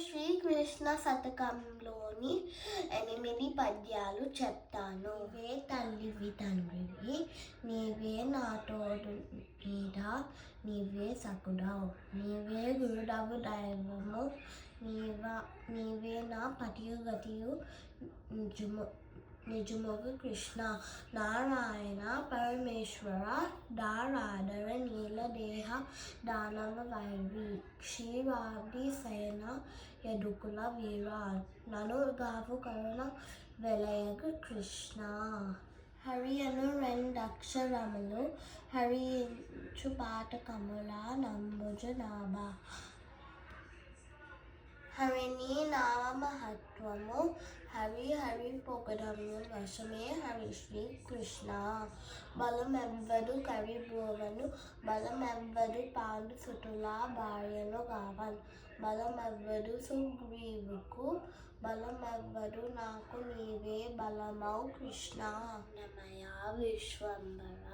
శ్రీకృష్ణ శతకంలోని 8 పద్యాలు చెప్తాను. నీవే తల్లివి తండ్రివి, నీవే నా తోడు నీడ, నీవే సకుడవు, నీవే గురుడవు దైవము, నీవే నా పతియు గతియు నిజముగు కృష్ణ. నారాయణ పరమేశ్వర దారాధర నీలదేహ దానవ వైరి, క్షీరాబ్ది శయన యదుకుల వీర, నను గావు కరుణ వెలయగు కృష్ణ. హరి అను రెండక్షరములు హరించు పాతకముల నంబుజ నాభ, హరిని నామ మహత్వము, హరి పొగడము వశమే హరి శ్రీ కృష్ణ. బలమెవ్వదు కరిబోవను, బలమెవ్వదు పాండు సుతుల భార్యను గావన్, బలమెవ్వదు సుగ్రీవుకు, బలమెవ్వదు నాకు నీవే బలమౌ కృష్ణ. దండమయ విశ్వంబర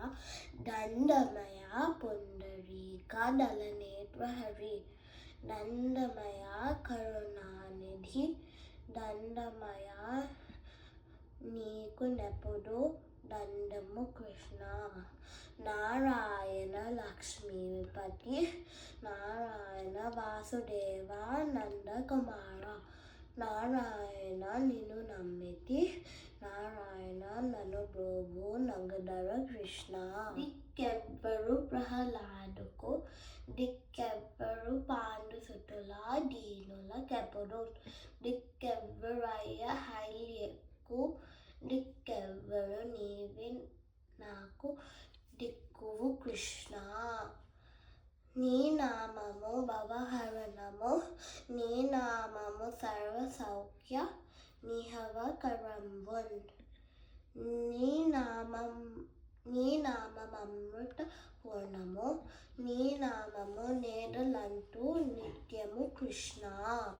దండమయ పుండరీక దళనేత్ర హరి, దండమయ కరుణానిధి దండమయ నీకు నెప్పుడు దండము కృష్ణ. నారాయణ లక్ష్మీపతి నారాయణ వాసుదేవ నందకుమార, నారాయణ నిన్ను నమ్మితి, నారాయణ నన్ను బ్రోవు నగధర కృష్ణ. దిక్కెవ్వరు ప్రహ్లాదుకు, దిక్కెవ్వరు పాండు సుతుల దీనుల కెప్పుడు, దిక్కెవ్వరయ్య హైల్యకు, దిక్కెవ్వరు నీవే నాకు దిక్కువు కృష్ణ. నీ నామము భవహరణము, నీ నామము సర్వ సౌఖ్య నిహవకరంబున్, నీ నామమృత పూర్ణము, నీ నామము నేడలంటూ నిత్యము కృష్ణ.